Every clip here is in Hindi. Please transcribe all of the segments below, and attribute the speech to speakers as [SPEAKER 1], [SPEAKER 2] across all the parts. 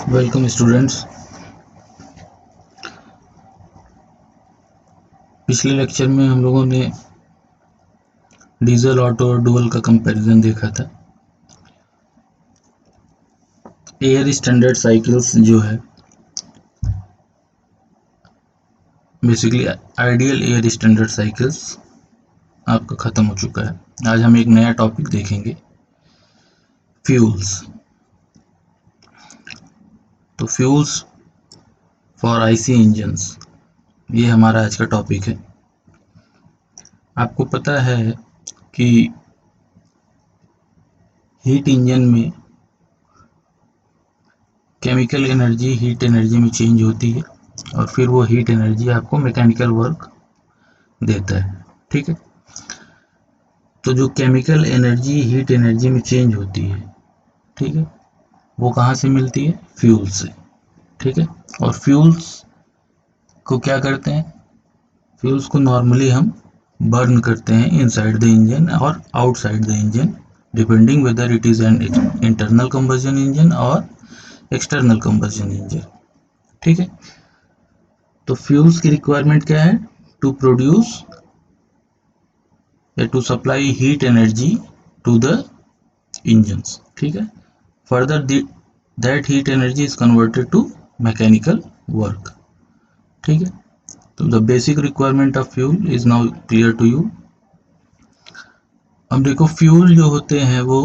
[SPEAKER 1] Welcome students. पिछले लेक्चर में हम लोगों ने डीजल, ऑटो और डुअल का कंपैरिजन देखा था। एयर स्टैंडर्ड साइकिल्स जो है basically ideal air standard cycles आपका ख़त्म हो चुका है। आज हम एक नया टॉपिक देखेंगे, फ्यूल्स। तो फ्यूल्स फॉर आईसी इंजन्स, ये हमारा आज का टॉपिक है। आपको पता है कि हीट इंजन में केमिकल एनर्जी हीट एनर्जी में चेंज होती है और फिर वो हीट एनर्जी आपको मैकेनिकल वर्क देता है। ठीक है, तो जो केमिकल एनर्जी हीट एनर्जी में चेंज होती है, ठीक है, वो कहाँ से मिलती है? फ्यूल से। ठीक है, और फ्यूल्स को क्या करते हैं? फ्यूल्स को नॉर्मली हम बर्न करते हैं इनसाइड द इंजन और outside the engine, depending whether it is an internal combustion engine और एक्सटर्नल कंबशन इंजन। ठीक है, तो फ्यूल्स की रिक्वायरमेंट क्या है? टू प्रोड्यूस या to supply heat energy to the engines. ठीक है, further that heat energy is converted to mechanical work. ठीक है, तो the basic requirement of fuel is now clear to you. अब देखो, फ्यूल जो होते हैं वो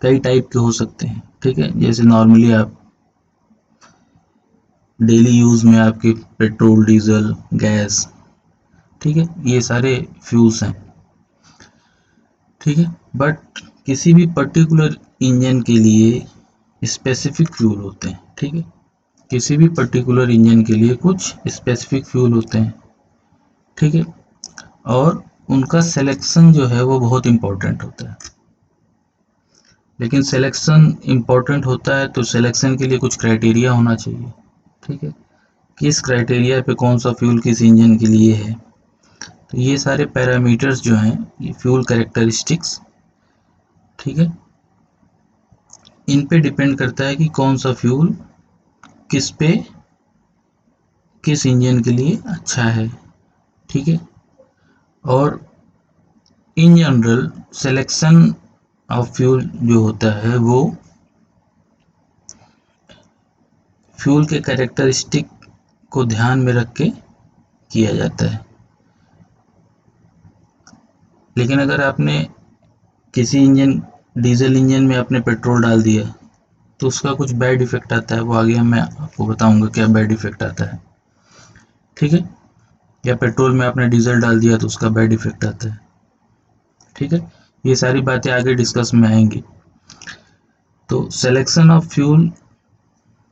[SPEAKER 1] कई टाइप के हो सकते हैं। ठीक है, जैसे नॉर्मली आप डेली यूज में आपके पेट्रोल, डीजल, गैस, ठीक है, ये सारे फ्यूल्स हैं। ठीक है, बट किसी भी पर्टिकुलर इंजन के लिए स्पेसिफिक फ्यूल होते हैं। ठीक है, किसी भी पर्टिकुलर इंजन के लिए कुछ स्पेसिफिक फ्यूल होते हैं। ठीक है, और उनका सिलेक्शन जो है वो बहुत इंपॉर्टेंट होता है। लेकिन सिलेक्शन इंपॉर्टेंट होता है तो सिलेक्शन के लिए कुछ क्राइटेरिया होना चाहिए। ठीक है, किस क्राइटेरिया पे कौन सा फ्यूल किस इंजन के लिए है, तो ये सारे पैरामीटर्स जो हैं, ये फ्यूल कैरेक्टरिस्टिक्स, ठीक है, इन पे डिपेंड करता है कि कौन सा फ्यूल किस पे किस इंजन के लिए अच्छा है। ठीक है, और in general selection of fuel जो होता है वो फ्यूल के कैरेक्टरिस्टिक को ध्यान में रख के किया जाता है। लेकिन अगर आपने किसी इंजन, डीजल इंजन में आपने पेट्रोल डाल दिया तो उसका कुछ बैड इफेक्ट आता है, वो आगे मैं आपको बताऊंगा क्या बैड इफेक्ट आता है। ठीक है, या पेट्रोल में आपने डीजल डाल दिया तो उसका बैड इफेक्ट आता है। ठीक है, ये सारी बातें आगे डिस्कस में आएंगी। तो सिलेक्शन ऑफ फ्यूल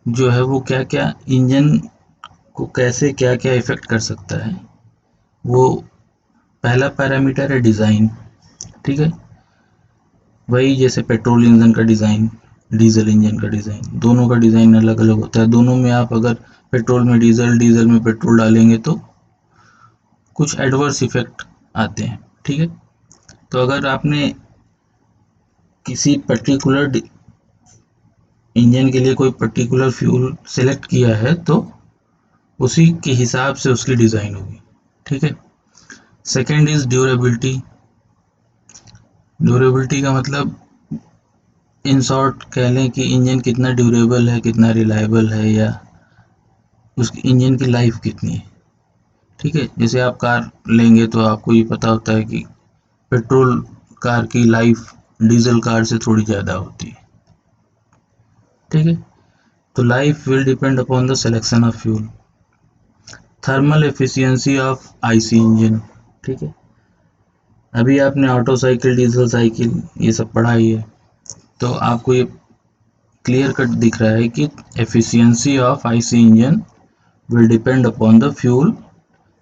[SPEAKER 1] जो है वो क्या क्या इंजन को कैसे क्या क्या इफेक्ट कर सकता है, वो पहला पैरामीटर है डिज़ाइन। ठीक है, वही जैसे पेट्रोल इंजन का डिज़ाइन, डीजल इंजन का डिज़ाइन, दोनों का डिज़ाइन अलग अलग होता है। दोनों में आप अगर पेट्रोल में डीजल, डीजल में पेट्रोल डालेंगे तो कुछ एडवर्स इफेक्ट आते हैं। ठीक है, तो अगर आपने किसी पर्टिकुलर इंजन के लिए कोई पर्टिकुलर फ्यूल सेलेक्ट किया है तो उसी के हिसाब से उसकी डिज़ाइन होगी। ठीक है, सेकेंड इज ड्यूरेबिलिटी। ड्यूरेबिलिटी का मतलब इन शॉर्ट कह लें कि इंजन कितना ड्यूरेबल है, कितना रिलायबल है, या उसकी इंजन की लाइफ कितनी है। ठीक है, जैसे आप कार लेंगे तो आपको ये पता होता है कि पेट्रोल कार की लाइफ डीजल कार से थोड़ी ज़्यादा होती है। ठीक है, तो life will depend upon the selection of fuel. Thermal efficiency of IC engine. ठीक है, अभी आपने ऑटो साइकिल, डीजल साइकिल ये सब पढ़ा ही है, तो आपको ये क्लियर कट दिख रहा है कि efficiency of IC engine will depend upon the fuel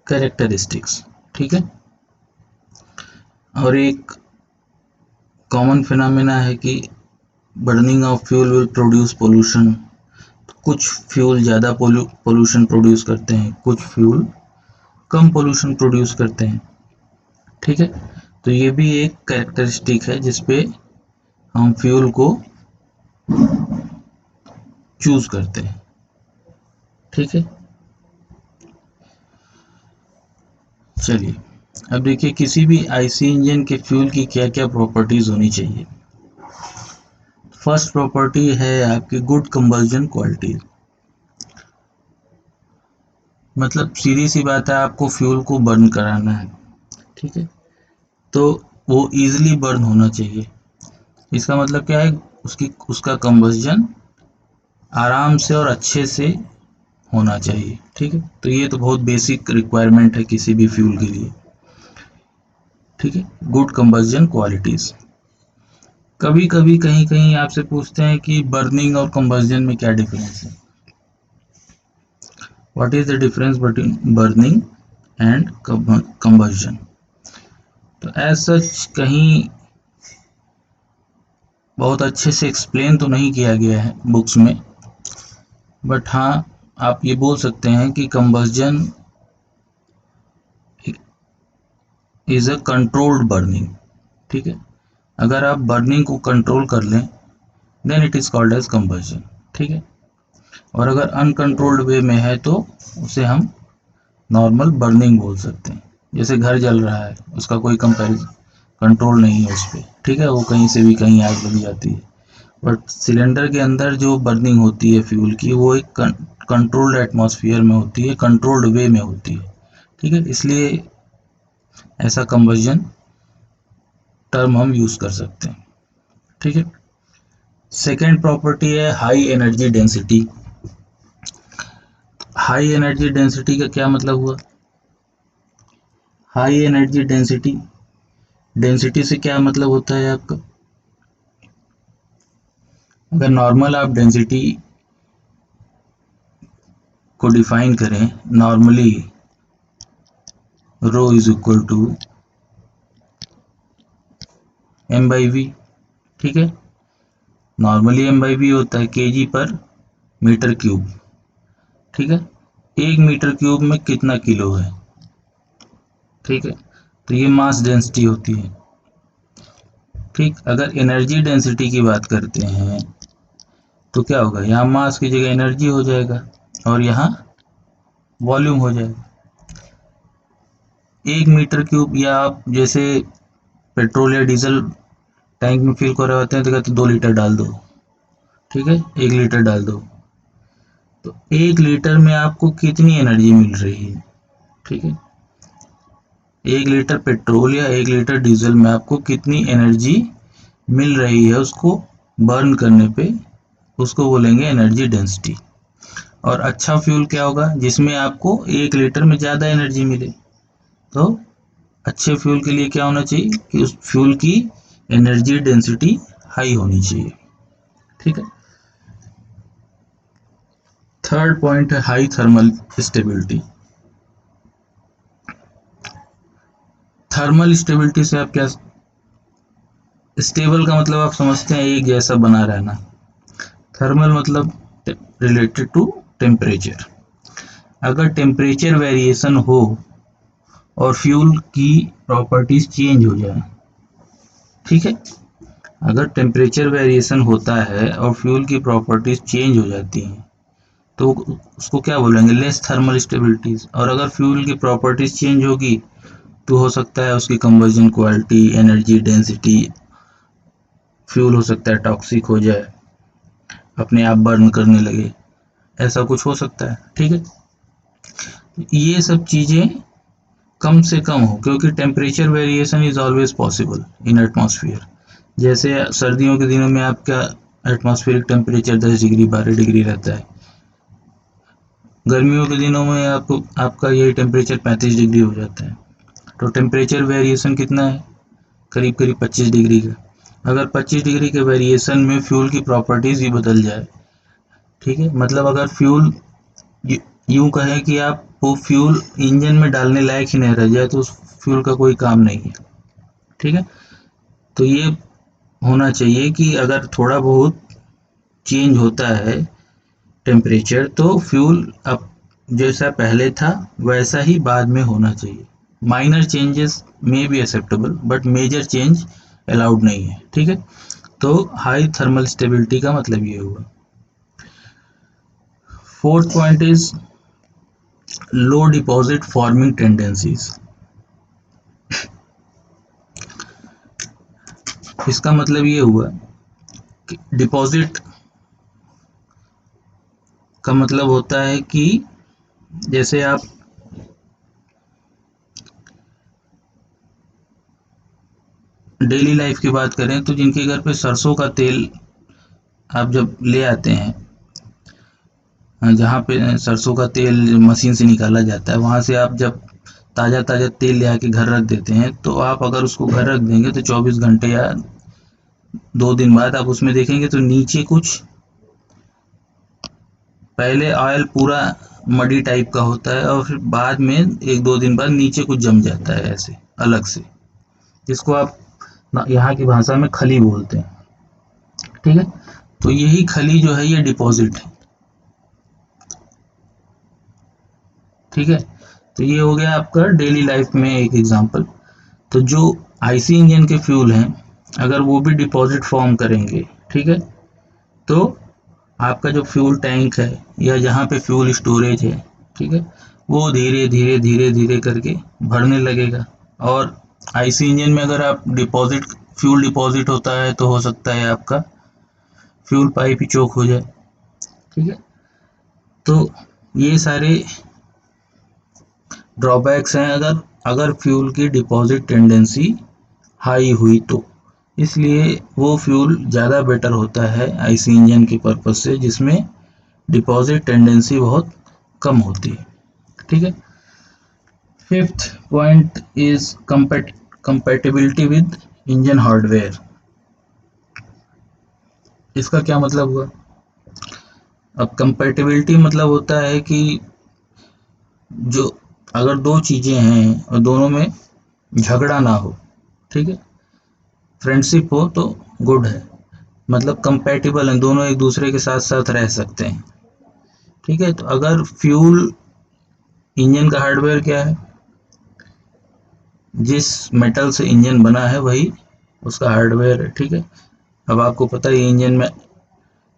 [SPEAKER 1] characteristics. ठीक है, और एक कॉमन फिनोमेना है कि burning of fuel will produce pollution. कुछ फ्यूल ज़्यादा पोल्यूशन प्रोड्यूस करते हैं, कुछ फ्यूल कम पोल्यूशन प्रोड्यूस करते हैं। ठीक है, तो ये भी एक कैरेक्टरिस्टिक है जिसपे हम फ्यूल को चूज करते हैं। ठीक है, चलिए अब देखिए किसी भी आईसी इंजन के फ्यूल की क्या क्या प्रॉपर्टीज होनी चाहिए। फर्स्ट प्रॉपर्टी है आपकी गुड कंबल्जन क्वालिटी। मतलब सीधी सी बात है, आपको फ्यूल को बर्न कराना है, ठीक है, तो वो इजीली बर्न होना चाहिए। इसका मतलब क्या है, उसका कंबस्जन आराम से और अच्छे से होना चाहिए। ठीक है, तो ये तो बहुत बेसिक रिक्वायरमेंट है किसी भी फ्यूल के लिए। ठीक है, गुड कंबस्जन क्वालिटीज। कभी कभी कहीं कहीं आपसे पूछते हैं कि बर्निंग और कंबस्जन में क्या डिफरेंस है। What is the difference between burning and combustion. तो एज सच कहीं बहुत अच्छे से एक्सप्लेन तो नहीं किया गया है बुक्स में, बट हाँ आप ये बोल सकते हैं कि combustion is a controlled burning. ठीक है, अगर आप बर्निंग को कंट्रोल कर लें then it is called as combustion. ठीक है, और अगर अनकंट्रोल्ड वे में है तो उसे हम नॉर्मल बर्निंग बोल सकते हैं। जैसे घर जल रहा है, उसका कोई कंपेरिजन कंट्रोल नहीं है उस पर, ठीक है, वो कहीं से भी कहीं आग लग जाती है। बट सिलेंडर के अंदर जो बर्निंग होती है फ्यूल की, वो एक कंट्रोल्ड एटमॉस्फेयर में होती है, कंट्रोल्ड वे में होती है। ठीक है, इसलिए ऐसा कंबस्जन टर्म हम यूज कर सकते हैं। ठीक है, सेकेंड प्रॉपर्टी है high energy density. High energy density का क्या मतलब हुआ। हाई एनर्जी डेंसिटी, डेंसिटी से क्या मतलब होता है आपका। अगर नॉर्मल आप डेंसिटी को डिफाइन करें, normally rho is equal to m by v. ठीक है, नॉर्मली एम बाई वी होता है केजी पर मीटर क्यूब। ठीक है, एक मीटर क्यूब में कितना किलो है। ठीक है, तो ये मास डेंसिटी होती है। ठीक, अगर एनर्जी डेंसिटी की बात करते हैं तो क्या होगा, यहाँ मास की जगह एनर्जी हो जाएगा और यहाँ वॉल्यूम हो जाएगा। एक मीटर क्यूब, या आप जैसे पेट्रोल या डीजल टैंक में फिल कर रहे होते हैं तो कहते हैं 2 लीटर डाल दो। ठीक है, 1 लीटर डाल दो, तो 1 लीटर में आपको कितनी एनर्जी मिल रही है। ठीक है, 1 लीटर पेट्रोल या 1 लीटर डीजल में आपको कितनी एनर्जी मिल रही है, उसको बर्न करने पे उसको बोलेंगे एनर्जी डेंसिटी। और अच्छा फ्यूल क्या होगा, जिसमें आपको 1 लीटर में ज़्यादा एनर्जी मिले। तो अच्छे फ्यूल के लिए क्या होना चाहिए कि उस फ्यूल की एनर्जी डेंसिटी हाई होनी चाहिए। ठीक है, थर्ड पॉइंट है high thermal stability. Thermal stability से आप क्या, स्टेबल का मतलब आप समझते हैं एक जैसा बना रहना। थर्मल मतलब रिलेटेड टू टेम्परेचर। अगर टेम्परेचर वेरिएशन हो और फ्यूल की प्रॉपर्टीज चेंज हो जाए, ठीक है, अगर टेम्परेचर वेरिएशन होता है और फ्यूल की प्रॉपर्टीज चेंज हो जाती हैं तो उसको क्या बोलेंगे, लेस थर्मल स्टेबिलिटीज। और अगर फ्यूल की प्रॉपर्टीज चेंज होगी तो हो सकता है उसकी combustion quality, energy density, fuel हो सकता है टॉक्सिक हो जाए, अपने आप बर्न करने लगे, ऐसा कुछ हो सकता है। ठीक है, ये सब चीज़ें कम से कम हो, क्योंकि temperature variation is always possible in atmosphere. जैसे सर्दियों के दिनों में आपका एटमॉस्फेरिक टेम्परेचर 10 डिग्री 12 डिग्री रहता है, गर्मियों के दिनों में आपका यही टेम्परेचर 35 डिग्री हो जाता है। तो टेम्परेचर वेरिएशन कितना है, करीब करीब 25 डिग्री का। अगर 25 डिग्री के वेरिएशन में फ्यूल की प्रॉपर्टीज ही बदल जाए, ठीक है, मतलब अगर फ्यूल यूं कहें कि आप वो फ्यूल इंजन में डालने लायक ही नहीं रह जाए तो उस फ्यूल का कोई काम नहीं है। ठीक है, तो ये होना चाहिए कि अगर थोड़ा बहुत चेंज होता है टेम्परेचर तो फ्यूल अब जैसा पहले था वैसा ही बाद में होना चाहिए। माइनर चेंजेस में be acceptable but major change allowed नहीं है। ठीक है, तो हाई थर्मल स्टेबिलिटी का मतलब ये हुआ। Fourth point is low deposit forming tendencies. इसका मतलब ये हुआ कि डिपॉजिट का मतलब होता है कि जैसे आप डेली लाइफ की बात करें तो जिनके घर पे सरसों का तेल आप जब ले आते हैं, जहाँ पे सरसों का तेल मशीन से निकाला जाता है, वहाँ से आप जब ताज़ा ताज़ा तेल ले आके घर रख देते हैं, तो आप अगर उसको घर रख देंगे तो 24 घंटे या 2 दिन बाद आप उसमें देखेंगे तो नीचे कुछ, पहले ऑयल पूरा मडी टाइप का होता है और फिर बाद में 1-2 दिन बाद नीचे कुछ जम जाता है ऐसे अलग से, जिसको आप यहाँ की भाषा में खली बोलते हैं। ठीक है, तो यही खली जो है ये डिपॉजिट है। ठीक है, तो ये हो गया आपका डेली लाइफ में एक एग्जांपल। तो जो आईसी इंजन के फ्यूल हैं, अगर वो भी डिपॉजिट फॉर्म करेंगे, ठीक है, तो आपका जो फ्यूल टैंक है या जहाँ पे फ्यूल स्टोरेज है, ठीक है, वो धीरे धीरे धीरे धीरे करके भरने लगेगा। और आईसी इंजन में अगर आप डिपॉजिट फ्यूल डिपॉजिट होता है तो हो सकता है आपका फ्यूल पाइप ही चोक हो जाए। ठीक है, तो ये सारे ड्रॉबैक्स हैं अगर अगर फ्यूल की डिपॉजिट टेंडेंसी हाई हुई तो। इसलिए वो फ्यूल ज़्यादा बेटर होता है आईसी इंजन के पर्पज से जिसमें डिपॉजिट टेंडेंसी बहुत कम होती है। ठीक है, fifth point is compatibility with engine hardware. इसका क्या मतलब हुआ? अब कंपैटिबिलिटी मतलब होता है कि जो अगर दो चीज़ें हैं और दोनों में झगड़ा ना हो, ठीक है, फ्रेंडशिप हो तो गुड है, मतलब कंपैटिबल हैं, दोनों एक दूसरे के साथ साथ रह सकते हैं। ठीक है, तो अगर फ्यूल इंजन का हार्डवेयर क्या है, जिस मेटल से इंजन बना है वही उसका हार्डवेयर है। ठीक है, अब आपको पता है इंजन में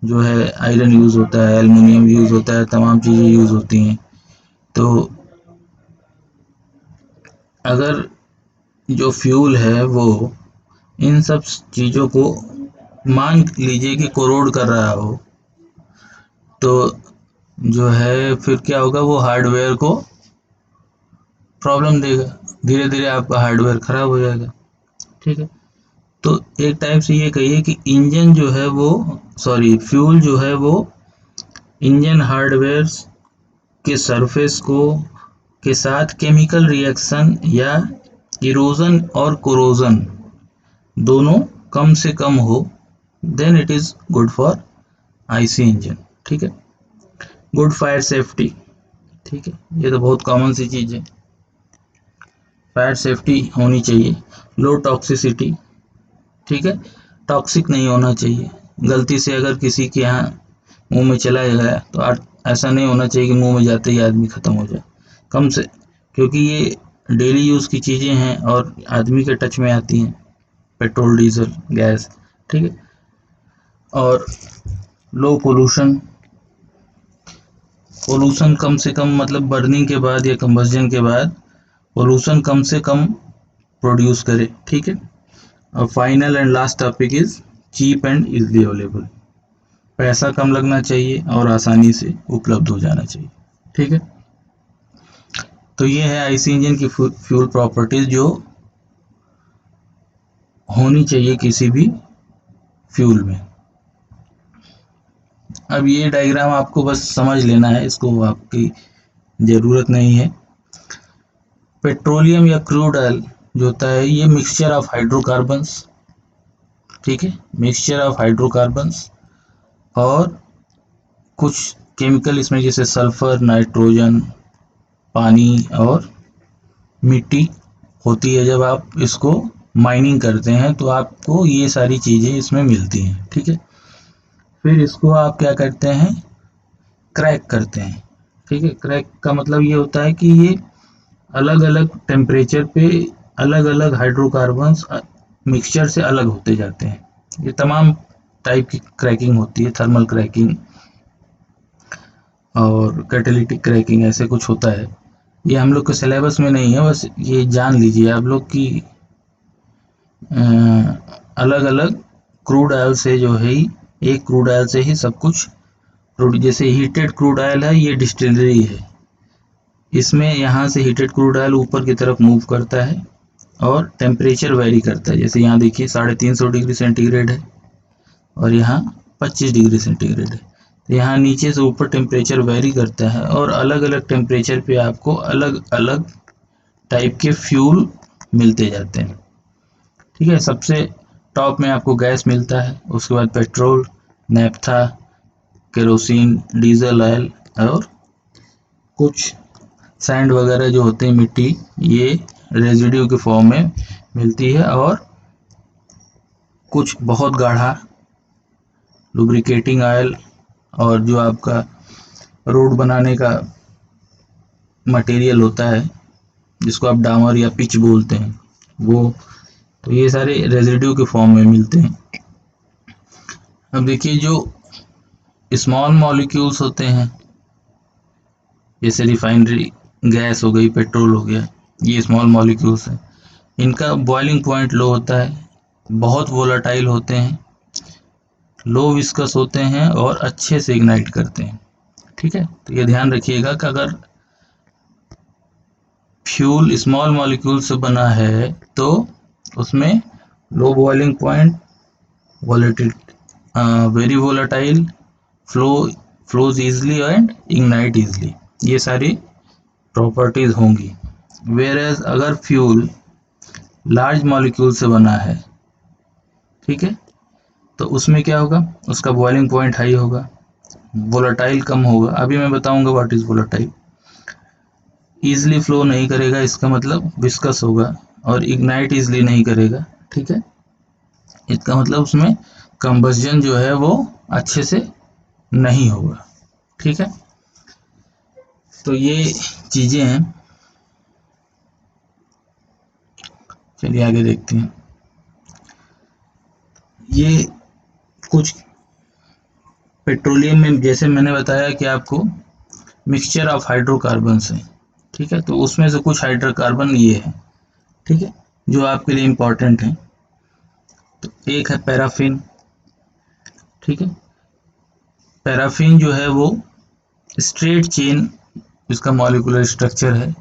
[SPEAKER 1] जो है आयरन यूज़ होता है, एल्युमिनियम यूज़ होता है, तमाम चीज़ें यूज़ होती हैं। तो अगर जो फ्यूल है वो इन सब चीज़ों को मान लीजिए कि कोरोड कर रहा हो, तो जो है फिर क्या होगा, वो हार्डवेयर को प्रॉब्लम देगा, धीरे धीरे आपका हार्डवेयर खराब हो जाएगा। ठीक है, तो एक टाइप से ये कहिए कि इंजन जो है वो फ्यूल जो है वो इंजन हार्डवेयर के सरफेस को के साथ केमिकल रिएक्शन या इरोजन और कोरोजन दोनों कम से कम हो, then it is good for IC engine. ठीक है, गुड फायर सेफ्टी। ठीक है, ये तो बहुत कॉमन सी चीज़ है, फायर सेफ्टी होनी चाहिए। लो टॉक्सिसिटी, ठीक है, टॉक्सिक नहीं होना चाहिए। गलती से अगर किसी के यहाँ मुंह में चला गया तो ऐसा नहीं होना चाहिए कि मुंह में जाते ही आदमी ख़त्म हो जाए, कम से, क्योंकि ये डेली यूज़ की चीज़ें हैं और आदमी के टच में आती हैं, पेट्रोल डीजल गैस। ठीक है, और लो पोल्यूशन, पोल्यूशन कम से कम, मतलब बर्निंग के बाद या कंबस्जन के बाद पोल्यूशन कम से कम प्रोड्यूस करे। ठीक है, और final and last topic is cheap and easily available. पैसा कम लगना चाहिए और आसानी से उपलब्ध हो जाना चाहिए। ठीक है, तो ये है आईसी इंजन की फ्यूल प्रॉपर्टीज जो होनी चाहिए किसी भी फ्यूल में। अब ये डायग्राम आपको बस समझ लेना है, इसको आपकी ज़रूरत नहीं है। पेट्रोलियम या क्रूड ऑयल जो होता है ये मिक्सचर ऑफ हाइड्रोकार्बन्स, ठीक है, मिक्सचर ऑफ हाइड्रोकार्बन्स और कुछ केमिकल इसमें जैसे सल्फर, नाइट्रोजन, पानी और मिट्टी होती है। जब आप इसको माइनिंग करते हैं तो आपको ये सारी चीज़ें इसमें मिलती हैं। ठीक है, फिर इसको आप क्या करते हैं, क्रैक करते हैं। ठीक है, क्रैक का मतलब ये होता है कि ये अलग अलग टेम्परेचर पे अलग अलग हाइड्रोकार्बन्स मिक्सचर से अलग होते जाते हैं। ये तमाम टाइप की क्रैकिंग होती है, थर्मल क्रैकिंग, और कैटेलिटिक क्रैकिंग ऐसे कुछ होता है। ये हम लोग के सिलेबस में नहीं है, बस ये जान लीजिए आप लोग कि अलग अलग क्रूड ऑयल से जो है एक क्रूड ऑयल से ही सब कुछ जैसे हीटेड क्रूड ऑयल है, ये डिस्टिलरी है, इसमें यहाँ से हीटेड क्रूड ऑयल ऊपर की तरफ मूव करता है और टेम्परेचर वेरी करता है। जैसे यहाँ देखिए 350 डिग्री सेंटीग्रेड है और यहाँ 25 डिग्री सेंटीग्रेड है, तो यहाँ नीचे से ऊपर टेम्परेचर वेरी करता है और अलग अलग टेम्परेचर पे आपको अलग अलग टाइप के फ्यूल मिलते जाते हैं। ठीक है, सबसे टॉप में आपको गैस मिलता है, उसके बाद petrol, naphtha, kerosene, diesel oil और कुछ सैंड वगैरह जो होते हैं मिट्टी, ये रेजिड्यू के फॉर्म में मिलती है। और कुछ बहुत गाढ़ा लुब्रिकेटिंग ऑयल और जो आपका रोड बनाने का मटेरियल होता है जिसको आप डामर या पिच बोलते हैं वो, तो ये सारे रेजिड्यू के फॉर्म में मिलते हैं। अब देखिए जो स्मॉल मॉलिक्यूल्स होते हैं जैसे रिफाइनरी गैस हो गई, पेट्रोल हो गया, ये स्मॉल मॉलिक्यूल्स हैं, इनका बॉइलिंग पॉइंट लो होता है, बहुत वोलाटाइल होते हैं, लो विस्कस होते हैं और अच्छे से इग्नाइट करते हैं। ठीक है, तो ये ध्यान रखिएगा कि अगर फ्यूल स्मॉल मॉलिक्यूल से बना है तो उसमें low boiling point, volatile very volatile, flows easily and ignite easily, ये सारी प्रॉपर्टीज होंगी। वेयर एज अगर फ्यूल लार्ज मॉलिक्यूल से बना है, ठीक है, तो उसमें क्या होगा, उसका बॉइलिंग पॉइंट हाई होगा, वोलाटाइल कम होगा। अभी मैं बताऊंगा what is volatile. Easily flow नहीं करेगा, इसका मतलब विस्कस होगा, और इग्नाइट ईजिली नहीं करेगा। ठीक है, इसका मतलब उसमें कंबस्जन जो है वो अच्छे से नहीं होगा। ठीक है, तो ये चीजें हैं। चलिए आगे देखते हैं। ये कुछ पेट्रोलियम में जैसे मैंने बताया कि आपको मिक्सचर ऑफ हाइड्रोकार्बन्स है। ठीक है, तो उसमें से कुछ हाइड्रोकार्बन ये है, ठीक है, जो आपके लिए इम्पोर्टेंट है। तो एक है पैराफिन। ठीक है, पैराफिन जो है वो स्ट्रेट चेन, इसका मॉलिक्यूलर स्ट्रक्चर है,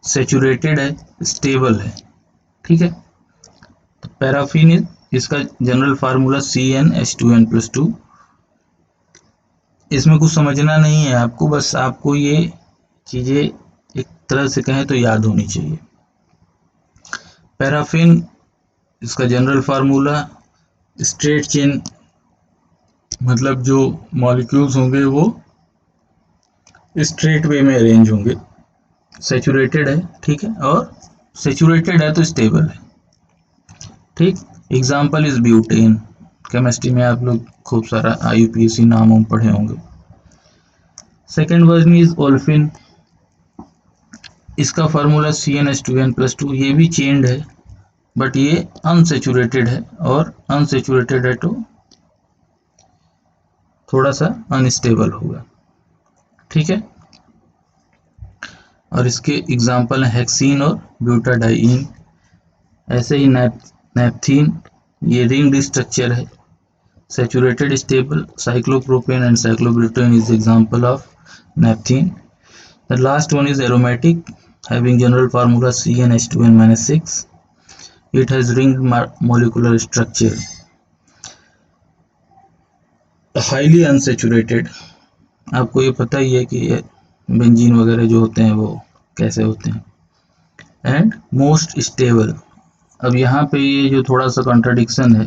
[SPEAKER 1] सेचुरेटेड है, स्टेबल है। ठीक है, तो पैराफिन इसका जनरल फार्मूला CnH2n+2। इसमें कुछ समझना नहीं है आपको, बस आपको ये चीजें एक तरह से कहें तो याद होनी चाहिए। पैराफिन इसका जनरल फार्मूला, स्ट्रेट चेन मतलब जो मॉलिक्यूल्स होंगे वो स्ट्रेट वे में अरेंज होंगे, सेचुरेटेड है, ठीक है, और सेचुरेटेड है तो स्टेबल है। ठीक, एग्जाम्पल इज ब्यूटेन। केमिस्ट्री में आप लोग खूब सारा IUPAC नाम पढ़े होंगे। Second version is olefin. इसका फार्मूला CnH2n+2। ये भी चेन्ड है बट ये अनसेचुरेटेड है, और अनसेचुरेटेड है तो थोड़ा सा अनस्टेबल होगा। ठीक है, और इसके एग्जाम्पल हैं हेक्सीन और ब्यूटाडाइन। ऐसे ही नैप्थीन, ये रिंग्ड स्ट्रक्चर है, saturated stable. Cyclopropane and cyclobutane is example of naphthene. The last one is aromatic, having general formula CnH2n-6. It has ringed molecular structure, highly unsaturated। आपको ये पता ही है कि बेंजीन वगैरह जो होते हैं वो कैसे होते हैं, एंड मोस्ट स्टेबल। अब यहाँ पे ये जो थोड़ा सा कॉन्ट्रडिक्शन है,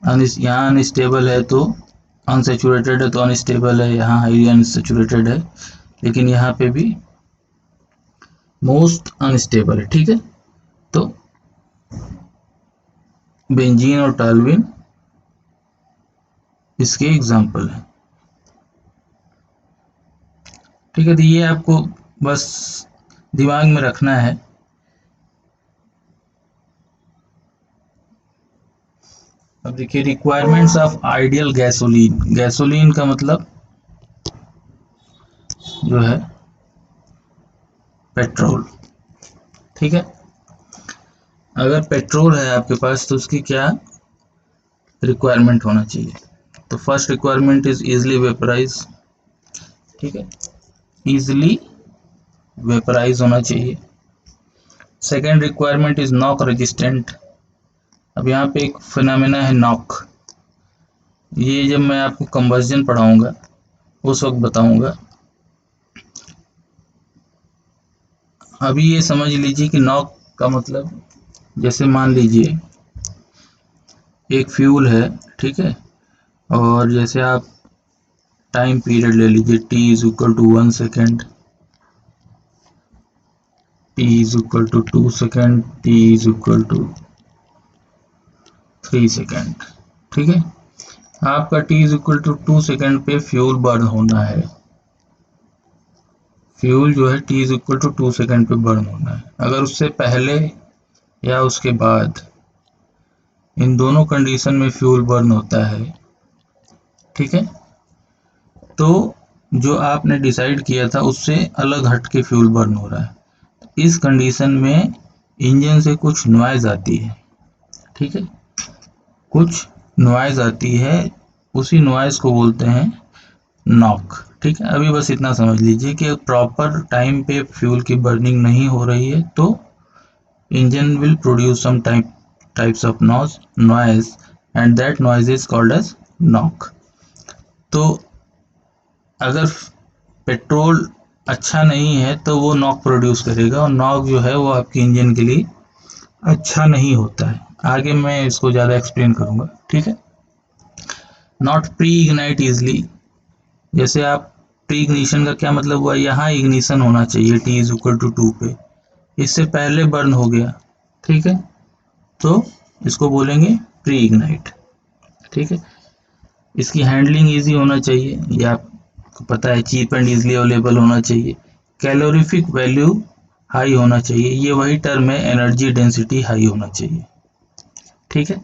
[SPEAKER 1] यहाँ अनस्टेबल है तो अनसेचुरेटेड है तो अनस्टेबल है, यहाँ हाईली अनसेचुरेटेड है लेकिन यहाँ पे भी मोस्ट अनस्टेबल है। ठीक है, तो बेंजीन और टॉल्यूइन इसके एग्जाम्पल है। ठीक है, तो ये आपको बस दिमाग में रखना है। अब देखिए requirements of ideal gasoline. Gasoline का मतलब जो है पेट्रोल। ठीक है, अगर पेट्रोल है आपके पास तो उसकी क्या रिक्वायरमेंट होना चाहिए? तो first requirement is easily vaporise. ठीक है, इजिली वेपराइज होना चाहिए। Second requirement is knock resistant. अब यहाँ पे एक फिनोमेना है नॉक, ये जब मैं आपको कंबस्जन पढ़ाऊंगा उस वक्त बताऊंगा। अभी ये समझ लीजिए कि नॉक का मतलब, जैसे मान लीजिए एक फ्यूल है, ठीक है, और जैसे आप टाइम पीरियड ले लीजिए t is equal to 1 second, t is equal to 2 second, t is equal to 3 second. ठीक है, आपका t is equal to 2 second पे फ्यूल बर्न होना है। फ्यूल जो है t is equal to 2 second पे बर्न होना है। अगर उससे पहले या उसके बाद, इन दोनों कंडीशन में फ्यूल बर्न होता है, ठीक है, तो जो आपने डिसाइड किया था उससे अलग हट के फ्यूल बर्न हो रहा है। इस कंडीशन में इंजन से कुछ नॉइज आती है। ठीक है, कुछ नॉइज आती है, उसी नॉइज को बोलते हैं नॉक। ठीक है, अभी बस इतना समझ लीजिए कि प्रॉपर टाइम पे फ्यूल की बर्निंग नहीं हो रही है तो engine will produce some types of noise and that noise is called as knock. तो अगर पेट्रोल अच्छा नहीं है तो वो नॉक प्रोड्यूस करेगा, और नॉक जो है वो आपके इंजन के लिए अच्छा नहीं होता है। आगे मैं इसको ज़्यादा एक्सप्लेन करूँगा। ठीक है, नॉट प्री इग्नाइट इजली। जैसे आप प्री इग्निशन का क्या मतलब हुआ, यहाँ इग्निशन होना चाहिए t इज इक्वल टू 2 पे, इससे पहले बर्न हो गया। ठीक है, तो इसको बोलेंगे प्री इग्नाइट। ठीक है, इसकी हैंडलिंग इजी होना चाहिए, ये आपको पता है, चीप एंड इजीली अवेलेबल होना चाहिए। कैलोरीफिक वैल्यू हाई होना चाहिए, ये वही टर्म है, एनर्जी डेंसिटी हाई होना चाहिए। ठीक है,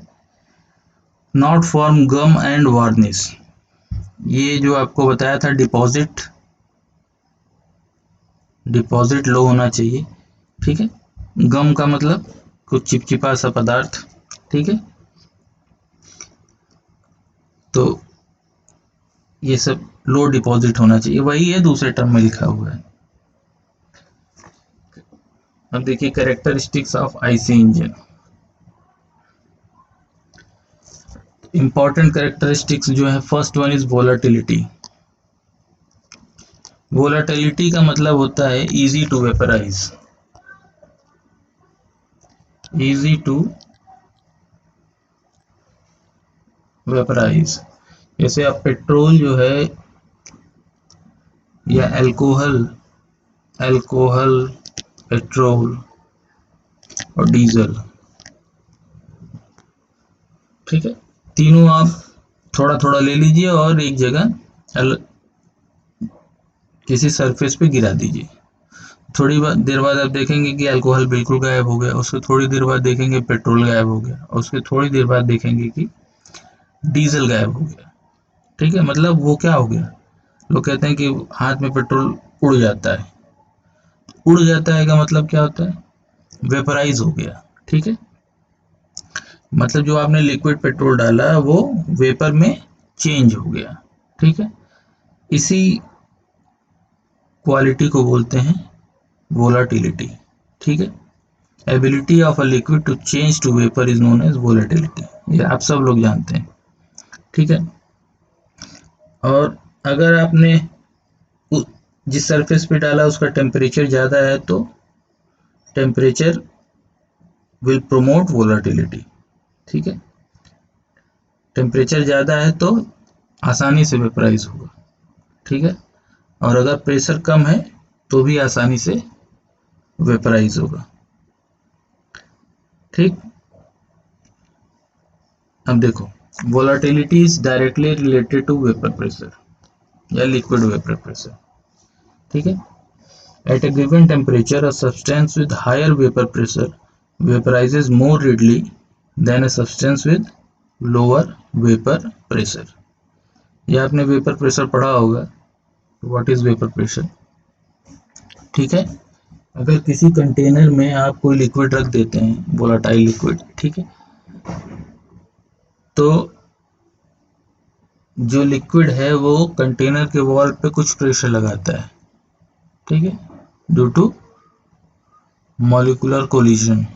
[SPEAKER 1] not form gum and varnish, ये जो आपको बताया था डिपॉजिट लो होना चाहिए। ठीक है, गम का मतलब कुछ चिपचिपा सा पदार्थ। ठीक है, तो ये सब लो डिपॉजिट होना चाहिए, वही है, दूसरे टर्म में लिखा हुआ है। अब देखिए characteristics of IC engine. Important characteristics जो है, first one is volatility. Volatility का मतलब होता है easy to vaporise, easy to vaporise. जैसे आप पेट्रोल जो है या अल्कोहल, पेट्रोल और डीजल, ठीक है, तीनों आप थोड़ा थोड़ा ले लीजिए और एक जगह किसी सरफेस पे गिरा दीजिए। थोड़ी देर बाद आप देखेंगे कि अल्कोहल बिल्कुल गायब हो गया, उसके थोड़ी देर बाद देखेंगे पेट्रोल गायब हो गया, और उसके थोड़ी देर बाद देखेंगे कि डीजल गायब हो गया। ठीक है, मतलब वो क्या हो गया, लोग कहते हैं कि हाथ में पेट्रोल उड़ जाता है। उड़ जाता है का मतलब क्या होता है, वेपराइज हो गया। ठीक है, मतलब जो आपने लिक्विड पेट्रोल डाला वो वेपर में चेंज हो गया। ठीक है, इसी क्वालिटी को बोलते हैं वोलाटिलिटी। ठीक है, ability of a liquid to change to vapour is known as volatility, ये आप सब लोग जानते हैं। ठीक है, और अगर आपने जिस सरफेस पे डाला उसका टेम्परेचर ज़्यादा है तो टेम्परेचर विल प्रोमोट वोलेटिलिटी। ठीक है, टेम्परेचर ज़्यादा है तो आसानी से वेपराइज होगा। ठीक है, और अगर प्रेशर कम है तो भी आसानी से वेपराइज होगा। ठीक, अब देखो, volatility is directly related to vapour pressure या लिक्विड वेपर प्रेशर। ठीक है, at a given temperature a substance with higher vapour pressure vaporizes more readily than a substance with lower vapor pressure। ये आपने वेपर प्रेशर पढ़ा होगा, व्हाट इज वेपर प्रेशर। ठीक है। अगर किसी कंटेनर में आप कोई लिक्विड रख देते हैं, वोलाटाइल लिक्विड, ठीक है, तो जो लिक्विड है वो कंटेनर के वॉल पे कुछ प्रेशर लगाता है, ठीक है, ड्यू टू मॉलिक्यूलर कोलिजन,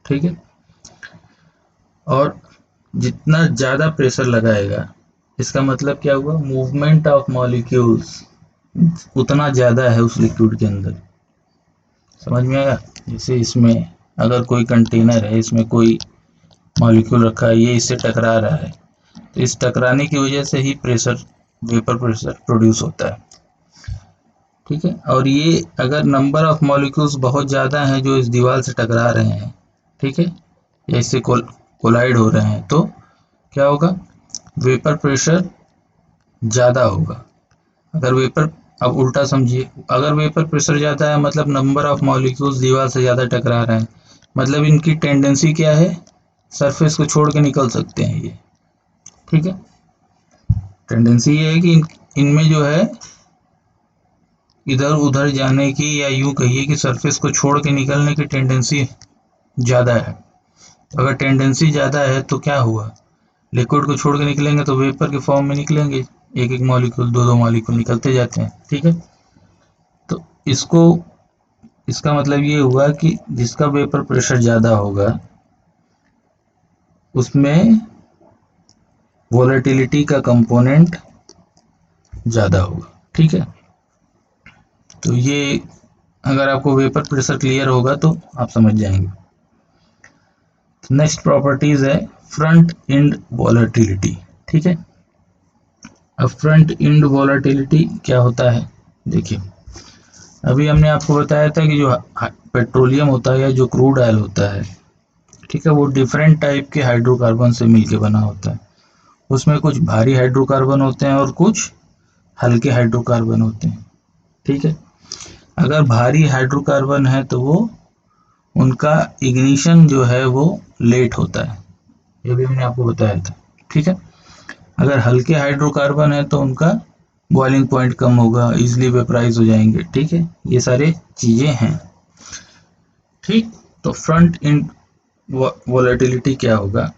[SPEAKER 1] ठीक है। और जितना ज़्यादा प्रेशर लगाएगा, इसका मतलब क्या हुआ, मूवमेंट ऑफ मॉलिक्यूल्स उतना ज़्यादा है उस लिक्विड के अंदर। समझ में आया? जैसे इसमें अगर कोई कंटेनर है, इसमें कोई मॉलिक्यूल रखा है, ये इससे टकरा रहा है, तो इस टकराने की वजह से ही प्रेशर, वेपर प्रेशर प्रोड्यूस होता है, ठीक है। और ये अगर नंबर ऑफ मॉलिक्यूल्स बहुत ज़्यादा हैं जो इस दीवार से टकरा रहे हैं, ठीक है, या इससे कोलाइड हो रहे हैं, तो क्या होगा, वेपर प्रेशर ज़्यादा होगा। अगर वेपर, अब उल्टा समझिए, अगर वेपर प्रेशर ज़्यादा है मतलब नंबर ऑफ मॉलिक्यूल्स दीवार से ज़्यादा टकरा रहे हैं, मतलब इनकी टेंडेंसी क्या है, सरफेस को छोड़ के निकल सकते हैं ये, ठीक है। टेंडेंसी ये है कि इनमें जो है इधर उधर जाने की, या यूं कहिए कि सरफेस को छोड़ के निकलने की टेंडेंसी ज़्यादा है। तो अगर टेंडेंसी ज़्यादा है तो क्या हुआ, लिक्विड को छोड़ के निकलेंगे तो वेपर के फॉर्म में निकलेंगे, एक एक मॉलिक्यूल, दो दो मॉलिक्यूल निकलते जाते हैं, ठीक है। तो इसका मतलब ये हुआ कि जिसका वेपर प्रेशर ज़्यादा होगा उसमें वोलेटिलिटी का कंपोनेंट ज़्यादा होगा, ठीक है। तो ये अगर आपको वेपर प्रेशर क्लियर होगा तो आप समझ जाएंगे। नेक्स्ट प्रॉपर्टीज है फ्रंट एंड वोलेटिलिटी, ठीक है। अब फ्रंट एंड वोलेटिलिटी क्या होता है, देखिए, अभी हमने आपको बताया था कि जो पेट्रोलियम होता है या जो क्रूड ऑयल होता है, ठीक है, वो डिफरेंट टाइप के हाइड्रोकार्बन से मिलके बना होता है। उसमें कुछ भारी हाइड्रोकार्बन होते हैं और कुछ हल्के हाइड्रोकार्बन होते हैं, ठीक है। अगर भारी हाइड्रोकार्बन है तो वो उनका इग्निशन जो है वो लेट होता है, ये भी हमने आपको बताया था, ठीक है। अगर हल्के हाइड्रोकार्बन है तो उनका बॉइलिंग पॉइंट कम होगा, इजिली वेपराइज हो जाएंगे, ठीक है। ये सारे चीजें हैं, ठीक। तो फ्रंट एंड वोलेटिलिटी क्या होगा,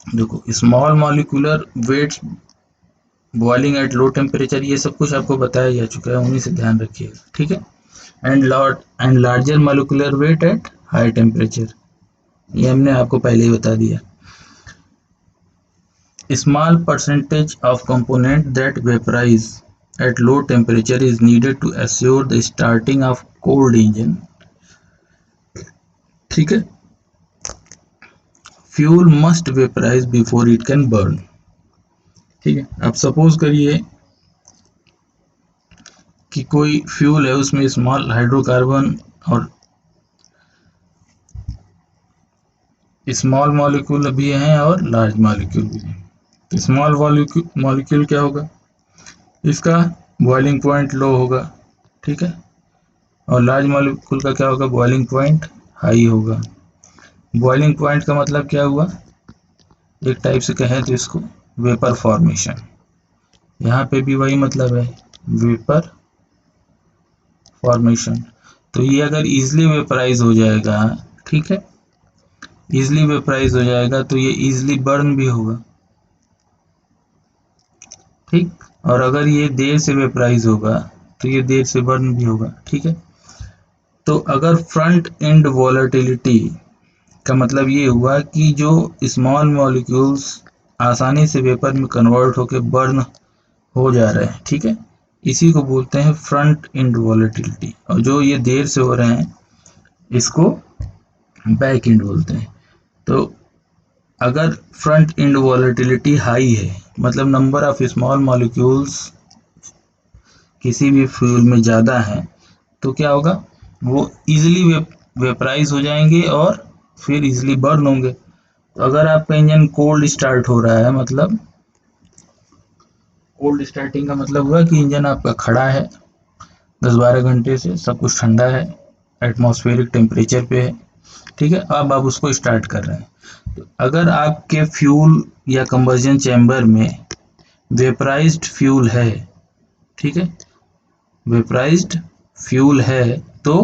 [SPEAKER 1] देखो, small molecular weights boiling at low temperature, ये सब कुछ आपको बताया जा चुका है, उन्हीं से ध्यान रखिएगा, ठीक है। And larger molecular weight at high temperature, ये हमने आपको पहले ही बता दिया। Small percentage of component that vaporize at low temperature is needed to assure the starting of cold engine, ठीक है। Fuel must vaporize before it can burn, ठीक है। अब सपोज करिए कि कोई फ्यूल है, उसमें स्मॉल हाइड्रोकार्बन और स्मॉल मॉलिक्यूल भी हैं और लार्ज मॉलिक्यूल भी हैं। तो स्मॉल मॉलिक्यूल क्या होगा, इसका बॉइलिंग पॉइंट लो होगा, ठीक है। और लार्ज मॉलिक्यूल का क्या होगा, बॉइलिंग पॉइंट हाई होगा। बॉइलिंग पॉइंट का मतलब क्या हुआ, एक टाइप से कहें तो इसको वेपर फॉर्मेशन, यहाँ पे भी वही मतलब है, वेपर फॉर्मेशन। तो ये अगर इजिली वेपराइज हो जाएगा, ठीक है, इजिली वेपराइज हो जाएगा तो ये इजिली बर्न भी होगा, ठीक। और अगर ये देर से वेपराइज होगा तो ये देर से बर्न भी होगा, ठीक है। तो अगर फ्रंट एंड वोलेटिलिटी का मतलब ये हुआ कि जो स्मॉल मॉलिक्यूल्स आसानी से वेपर में कन्वर्ट होकर बर्न हो जा रहे हैं, ठीक है, इसी को बोलते हैं फ्रंट एंड वोलेटिलिटी। और जो ये देर से हो रहे हैं इसको बैक एंड बोलते हैं। तो अगर फ्रंट एंड वोलेटिलिटी हाई है, मतलब नंबर ऑफ स्मॉल मॉलिक्यूल्स किसी भी फ्यूल में ज़्यादा है, तो क्या होगा, वो इजीली वेपराइज हो जाएंगे और फिर इजीली बर्न होंगे। तो अगर आपका इंजन कोल्ड स्टार्ट हो रहा है, मतलब कोल्ड स्टार्टिंग का मतलब हुआ कि इंजन आपका खड़ा है 10-12 घंटे से, सब कुछ ठंडा है, एटमॉस्फेरिक टेम्परेचर पे है, ठीक है, अब आप उसको स्टार्ट कर रहे हैं। तो अगर आपके फ्यूल या कंबशन चैम्बर में वेपराइज्ड फ्यूल है, ठीक है, वेपराइज्ड फ्यूल है तो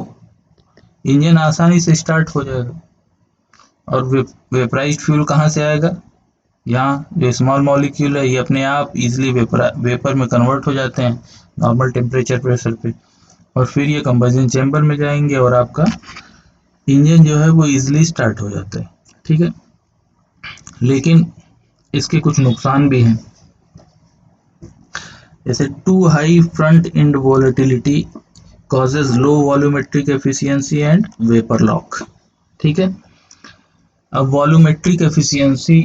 [SPEAKER 1] इंजन आसानी से स्टार्ट हो जाएगा। और वेपराइज्ड फ्यूल कहाँ से आएगा? यहाँ जो स्मॉल मॉलिक्यूल है ये अपने आप इजीली वेपर में कन्वर्ट हो जाते हैं नॉर्मल टेम्परेचर प्रेशर पे, और फिर ये कंबशन चैम्बर में जाएंगे और आपका इंजन जो है वो इजीली स्टार्ट हो जाता है। ठीक है, लेकिन इसके कुछ नुकसान भी हैं, जैसे too high front end volatility causes low volumetric efficiency and vapour lock. ठीक है, अब वॉल्यूमेट्रिक एफिशिएंसी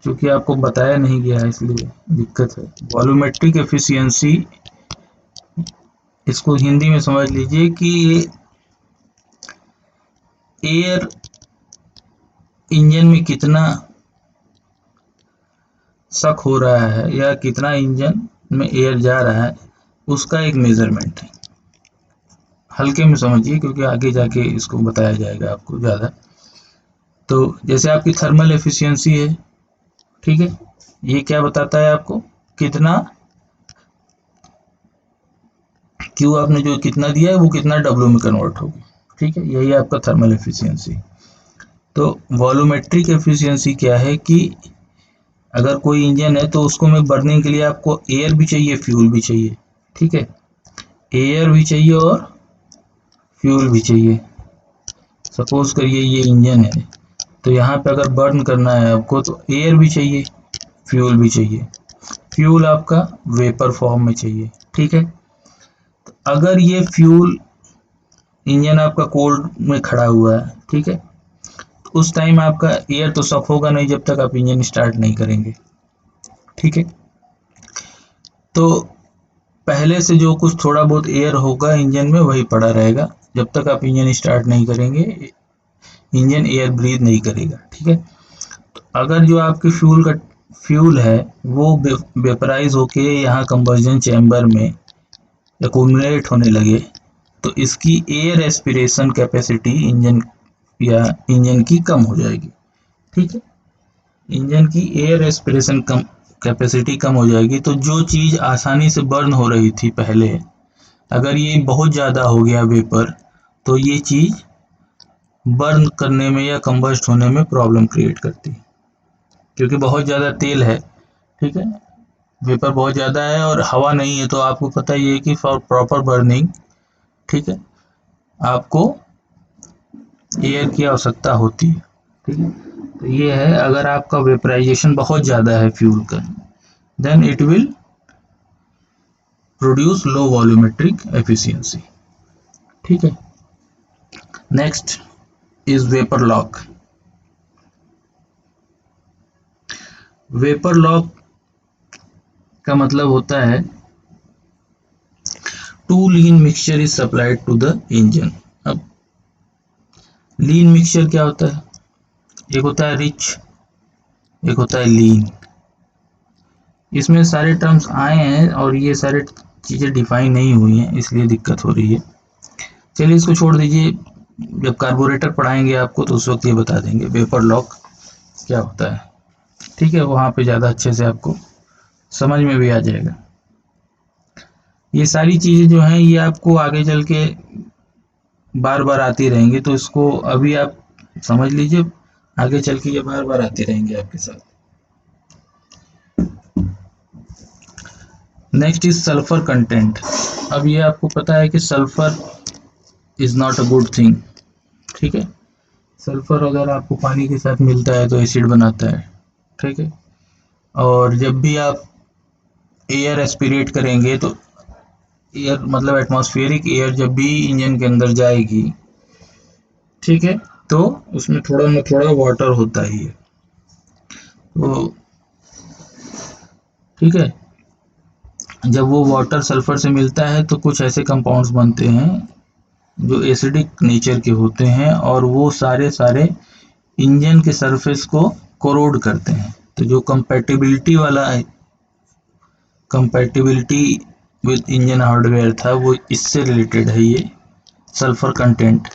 [SPEAKER 1] चूंकि आपको बताया नहीं गया है इसलिए दिक्कत है। वॉल्यूमेट्रिक एफिशिएंसी, इसको हिंदी में समझ लीजिए कि एयर इंजन में कितना सक हो रहा है या कितना इंजन में एयर जा रहा है उसका एक मेजरमेंट है। हल्के में समझिए क्योंकि आगे जाके इसको बताया जाएगा आपको ज़्यादा। तो जैसे आपकी थर्मल एफिशिएंसी है, ठीक है, ये क्या बताता है आपको कितना क्यू आपने जो कितना दिया है वो कितना डब्ल्यू में कन्वर्ट होगी। ठीक है, यही आपका थर्मल एफिशिएंसी। तो वॉल्यूमेट्रिक एफिशिएंसी क्या है कि अगर कोई इंजन है तो उसको में बर्निंग के लिए आपको एयर भी चाहिए, फ्यूल भी चाहिए। ठीक है, एयर भी चाहिए और फ्यूल भी चाहिए। सपोज करिए ये इंजन है तो यहाँ पे अगर बर्न करना है आपको तो एयर भी चाहिए, फ्यूल भी चाहिए। फ्यूल आपका वेपर फॉर्म में चाहिए। ठीक है, तो अगर ये फ्यूल इंजन आपका कोल्ड में खड़ा हुआ है, ठीक है, तो उस टाइम आपका एयर तो सक होगा नहीं जब तक आप इंजन स्टार्ट नहीं करेंगे। ठीक है, तो पहले से जो कुछ थोड़ा बहुत एयर होगा इंजन में वही पड़ा रहेगा, जब तक आप इंजन स्टार्ट नहीं करेंगे इंजन एयर ब्रीथ नहीं करेगा। ठीक है, तो अगर जो आपकी फ्यूल है वो वेपराइज होके यहाँ कंबशन चैम्बर में एक्यूमुलेट होने लगे तो इसकी एयर एस्पिरेशन कैपेसिटी इंजन की कम हो जाएगी। ठीक है, इंजन की एयर एस्पिरेशन कैपेसिटी कम हो जाएगी, तो जो चीज़ आसानी से बर्न हो रही थी पहले, अगर ये बहुत ज़्यादा हो गया वेपर तो ये चीज़ बर्न करने में या कंबस्ट होने में प्रॉब्लम क्रिएट करती है, क्योंकि बहुत ज़्यादा तेल है। ठीक है, वेपर बहुत ज़्यादा है और हवा नहीं है, तो आपको पता ही है कि फॉर प्रॉपर बर्निंग, ठीक है, आपको एयर की आवश्यकता होती है। ठीक है, तो ये है अगर आपका वेपराइजेशन बहुत ज़्यादा है फ्यूल का, then it will produce low volumetric efficiency. ठीक है, next is vapour lock. Vapour lock का मतलब होता है too lean mixture is supplied to the engine. अब लीन मिक्सचर क्या होता है? एक होता है रिच, एक होता है लीन। इसमें सारे टर्म्स आए हैं और ये सारे चीज़ें डिफाइन नहीं हुई हैं, इसलिए दिक्कत हो रही है। चलिए इसको छोड़ दीजिए, जब कार्बोरेटर पढ़ाएंगे आपको तो उस वक्त ये बता देंगे वेपर लॉक क्या होता है। ठीक है, वहाँ पे ज़्यादा अच्छे से आपको समझ में भी आ जाएगा। ये सारी चीज़ें जो हैं ये आपको आगे चल के बार बार आती रहेंगी, तो इसको अभी आप समझ लीजिए, आगे चल के ये बार बार आती रहेंगी आपके साथ। Next is sulphur content. अब ये आपको पता है कि sulphur is not a good thing. ठीक है, सल्फर अगर आपको पानी के साथ मिलता है तो एसिड बनाता है। ठीक है, और जब भी आप एयर एस्पिरेट करेंगे तो एयर मतलब एटमॉस्फेरिक एयर जब भी इंजन के अंदर जाएगी, ठीक है, तो उसमें थोड़ा ना थोड़ा वाटर होता ही है। तो ठीक है, जब वो वाटर सल्फर से मिलता है तो कुछ ऐसे कंपाउंड्स बनते हैं जो एसिडिक नेचर के होते हैं और वो सारे सारे इंजन के सरफेस को कोरोड करते हैं। तो जो कंपैटिबिलिटी विद इंजन हार्डवेयर था वो इससे रिलेटेड है, ये सल्फर कंटेंट।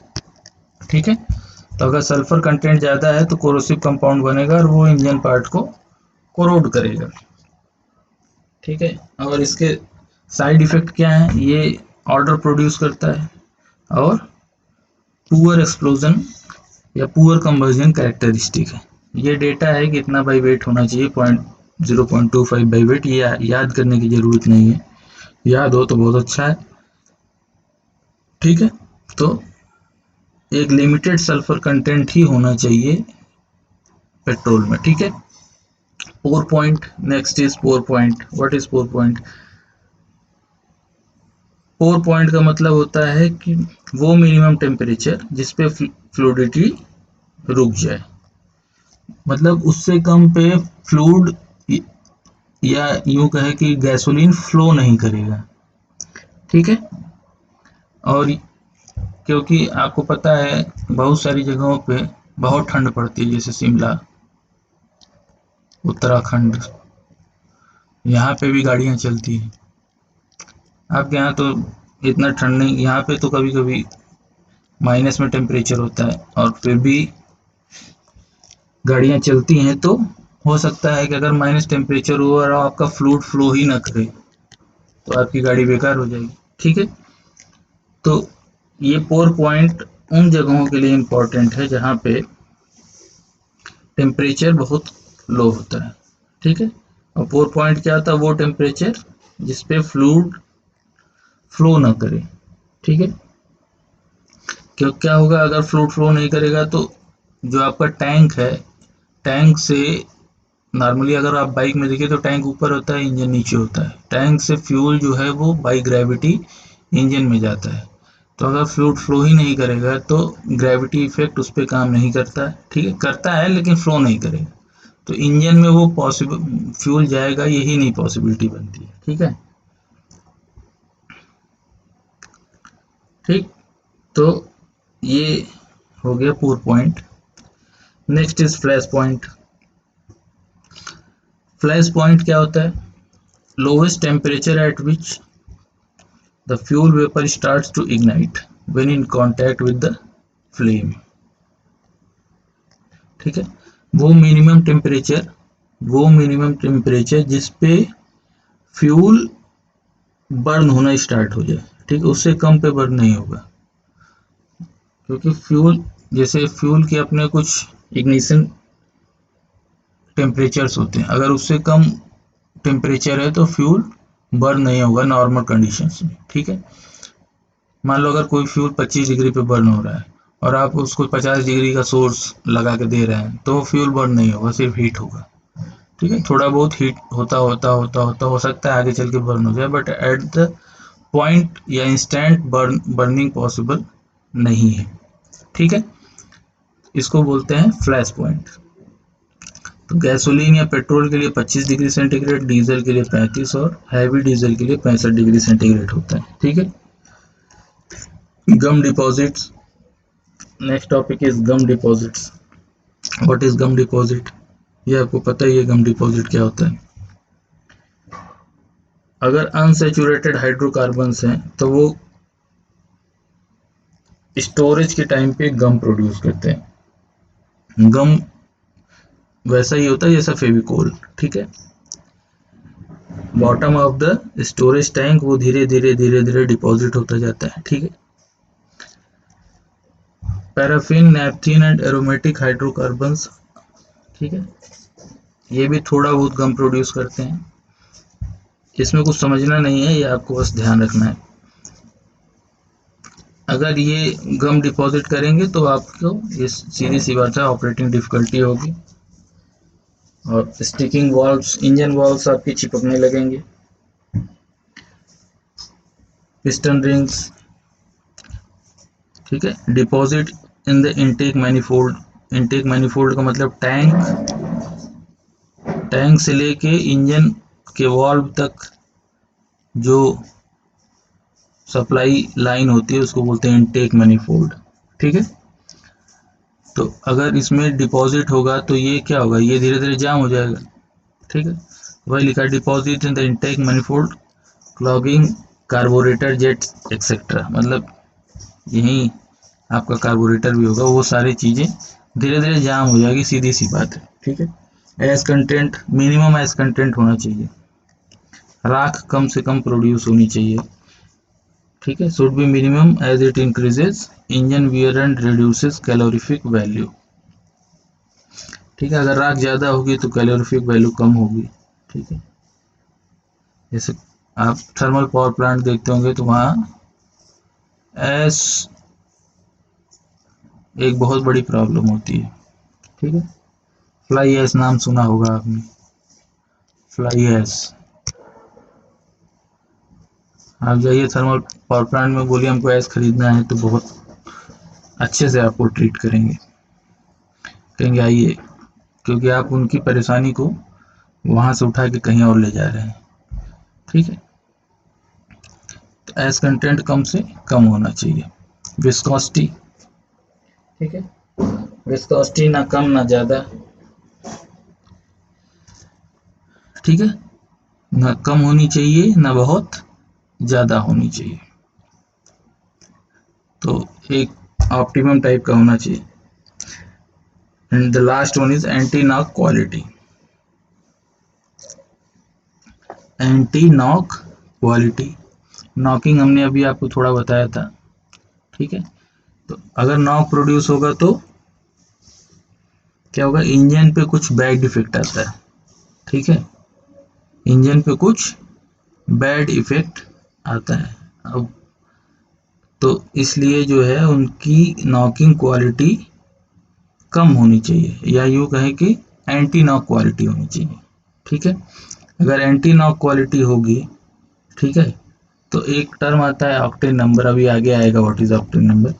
[SPEAKER 1] ठीक है, तो अगर सल्फर कंटेंट ज़्यादा है तो कोरोसिव कंपाउंड बनेगा और वो इंजन पार्ट को कोरोड करेगा। ठीक है, और इसके साइड इफेक्ट क्या है, ये ऑर्डर प्रोड्यूस करता है और पुअर एक्सप्लोजन या पुअर कंबर्जन कैरेक्टरिस्टिक है। ये डेटा है कि इतना बाई वेट होना चाहिए, 0.25 बाई वेट। ये याद करने की जरूरत नहीं है, याद हो तो बहुत अच्छा है। ठीक है, तो एक लिमिटेड सल्फर कंटेंट ही होना चाहिए पेट्रोल में। ठीक है, pour point. Next is pour point. What is pour point? Pour point का मतलब होता है कि वो मिनिमम टेम्परेचर जिस पे फ्लूइडिटी रुक जाए, मतलब उससे कम पे फ्लूइड या यूं कहे कि गैसोलीन फ्लो नहीं करेगा। ठीक है, और क्योंकि आपको पता है बहुत सारी जगहों पे बहुत ठंड पड़ती है, जैसे शिमला, उत्तराखंड, यहाँ पे भी गाड़ियाँ चलती हैं। आपके यहाँ तो इतना ठंड नहीं, यहाँ पे तो कभी कभी माइनस में टेम्परेचर होता है और फिर भी गाड़ियाँ चलती हैं। तो हो सकता है कि अगर माइनस टेम्परेचर हो और आपका फ्लूइड फ्लो ही ना करे तो आपकी गाड़ी बेकार हो जाएगी। ठीक है, तो ये पोर पॉइंट उन जगहों के लिए इम्पोर्टेंट है जहाँ पे टेम्परेचर बहुत लो होता है। ठीक है, और पोर पॉइंट क्या होता है? वो टेम्परेचर जिस पे फ्लूइड फ्लो ना करे। ठीक है, क्यों क्या होगा अगर फ्लूइड फ्लो नहीं करेगा? तो जो आपका टैंक है, टैंक से नॉर्मली अगर आप बाइक में देखिए तो टैंक ऊपर होता है, इंजन नीचे होता है। टैंक से फ्यूल जो है वो बाई ग्रेविटी इंजन में जाता है। तो अगर फ्लूइड फ्लो ही नहीं करेगा तो ग्रेविटी इफेक्ट उस पर काम नहीं करता है। ठीक है, करता है लेकिन फ्लो नहीं करेगा, तो इंजन में वो पॉसिबल फ्यूल जाएगा, यही नहीं पॉसिबिलिटी बनती है। ठीक है, ठीक, तो ये हो गया pour point. Next is flash point. Flash point क्या होता है? Lowest temperature at which the fuel vapour starts to ignite when in contact with the flame. ठीक है, वो मिनिमम टेम्परेचर जिस पे फ्यूल बर्न होना स्टार्ट हो जाए। ठीक है, उससे कम पे बर्न नहीं होगा, क्योंकि फ्यूल, जैसे फ्यूल के अपने कुछ इग्निशन टेम्परेचर्स होते हैं, अगर उससे कम टेम्परेचर है तो फ्यूल बर्न नहीं होगा नॉर्मल कंडीशंस में। ठीक है, मान लो अगर कोई फ्यूल 25 डिग्री पे बर्न हो रहा है और आप उसको 50 डिग्री का सोर्स लगा के दे रहे हैं तो फ्यूल बर्न नहीं होगा, सिर्फ हीट होगा। ठीक है, थोड़ा बहुत हीट होता होता होता होता हो सकता है आगे चल के बर्न हो जाए, बट एट द पॉइंट या इंस्टेंट बर्निंग पॉसिबल नहीं है। ठीक है, इसको बोलते हैं फ्लैश पॉइंट। तो गैसोलीन या पेट्रोल के लिए 25 डिग्री सेंटीग्रेड, डीजल के लिए 35 और हैवी डीजल के लिए 65 डिग्री सेंटीग्रेड होता है। ठीक है, gum deposits. Next topic is gum deposits. What is gum deposit? ये आपको पता ही है गम डिपॉजिट क्या होता है। अगर अनसैचुरेटेड हाइड्रोकार्बन्स हैं तो वो स्टोरेज के टाइम पे गम प्रोड्यूस करते हैं। गम वैसा ही होता है जैसा फेविकोल। ठीक है, bottom of the storage tank वो धीरे धीरे धीरे धीरे डिपॉजिट होता जाता है। ठीक है, पैराफिन, नैप्थीन एंड एरोमेटिक हाइड्रोकार्बन्स। ठीक है, ये भी थोड़ा बहुत गम प्रोड्यूस करते हैं। इसमें कुछ समझना नहीं है, ये आपको बस ध्यान रखना है। अगर ये गम डिपॉजिट करेंगे तो आपको ये सीधी सी बात है ऑपरेटिंग डिफिकल्टी होगी और स्टिकिंग वाल्व्स, इंजन वाल्व्स आपकी चिपकने लगेंगे। Piston rings. ठीक है, deposit in the intake manifold. Intake manifold का मतलब टैंक से लेके इंजन के वाल्व तक जो सप्लाई लाइन होती है उसको बोलते हैं इनटेक मैनिफोल्ड। ठीक है, तो अगर इसमें डिपॉजिट होगा तो ये क्या होगा? ये धीरे धीरे जाम हो जाएगा। ठीक है, वही लिखा है deposit in the intake manifold clogging carburettor jets etcetera, मतलब यही आपका कार्बोरेटर भी होगा, वो सारी चीज़ें धीरे धीरे जाम हो जाएगी, सीधी सी बात है। ठीक है, S content, minimum S content होना चाहिए, राख कम से कम प्रोड्यूस होनी चाहिए। ठीक है, should be minimum age it increases engine wear and reduces calorific value. ठीक है, अगर राख ज़्यादा होगी तो कैलोरीफिक वैल्यू कम होगी। ठीक है, जैसे आप थर्मल पावर प्लांट देखते होंगे तो वहाँ एस एक बहुत बड़ी प्रॉब्लम होती है। ठीक है, फ्लाई एस नाम सुना होगा आपने, फ्लाई एस। आप जाइए थर्मल पावर प्लांट में, बोलिए हमको एस खरीदना है, तो बहुत अच्छे से आपको ट्रीट करेंगे, कहेंगे आइए, क्योंकि आप उनकी परेशानी को वहाँ से उठा के कहीं और ले जा रहे हैं। ठीक है, तो एस कंटेंट कम से कम होना चाहिए। विस्कोसिटी, ठीक है, विस्कोसिटी ना कम ना ज़्यादा। ठीक है, ना कम होनी चाहिए ना बहुत ज़्यादा होनी चाहिए, तो एक ऑप्टिमम टाइप का होना चाहिए। And the last one is anti knock quality. Anti knock quality, knocking हमने अभी आपको थोड़ा बताया था। ठीक है, तो अगर नॉक प्रोड्यूस होगा तो क्या होगा, इंजन पे कुछ बैड इफेक्ट आता है। ठीक है, इंजन पे कुछ बैड इफेक्ट आता है। अब तो इसलिए जो है उनकी नॉकिंग क्वालिटी कम होनी चाहिए, या यूँ कहें कि एंटी नॉक क्वालिटी होनी चाहिए। ठीक है, अगर एंटी नॉक क्वालिटी होगी, ठीक है, तो एक टर्म आता है ऑक्टेन नंबर, अभी आगे आएगा what is octane number.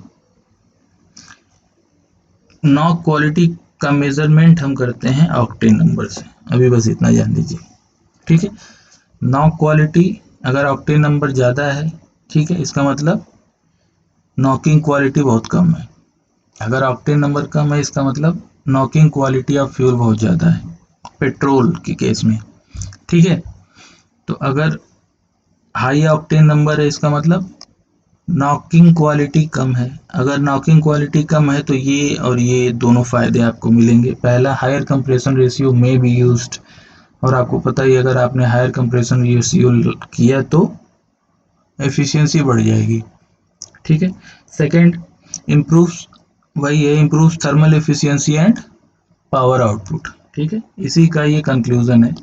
[SPEAKER 1] Knock quality का मेजरमेंट हम करते हैं ऑक्टेन नंबर से, अभी बस इतना जान लीजिए। ठीक है, नॉक क्वालिटी अगर ऑक्टेन नंबर ज़्यादा है, ठीक है, इसका मतलब नॉकिंग क्वालिटी बहुत कम है। अगर ऑक्टेन नंबर कम है, इसका मतलब नॉकिंग क्वालिटी ऑफ फ्यूल बहुत ज़्यादा है, पेट्रोल के केस में। ठीक है, तो अगर हाई ऑक्टेन नंबर है, इसका मतलब नॉकिंग क्वालिटी कम है। अगर नॉकिंग क्वालिटी कम है तो ये और ये दोनों फायदे आपको मिलेंगे। पहला, हायर कंप्रेशन रेशियो में बी यूज्ड, और आपको पता ही अगर आपने हायर कंप्रेशन रेशियो किया तो एफिशिएंसी बढ़ जाएगी। ठीक है, सेकंड, इम्प्रूव्स, वही है, improves thermal efficiency and power output. ठीक है, इसी का ये कंक्लूजन है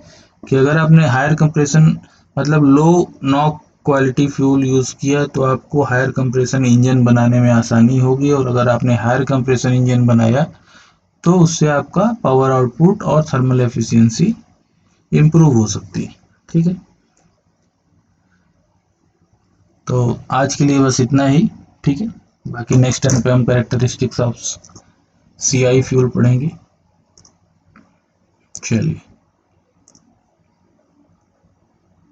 [SPEAKER 1] कि अगर आपने हायर कंप्रेशन मतलब लो नॉक क्वालिटी फ्यूल यूज़ किया तो आपको हायर कंप्रेशन इंजन बनाने में आसानी होगी, और अगर आपने हायर कंप्रेशन इंजन बनाया तो उससे आपका पावर आउटपुट और थर्मल एफिशिएंसी इम्प्रूव हो सकती है। ठीक है, तो आज के लिए बस इतना ही। ठीक है, बाकी नेक्स्ट टाइम पे हम कैरेक्टरिस्टिक्स ऑफ सीआई फ्यूल पढ़ेंगे। चलिए।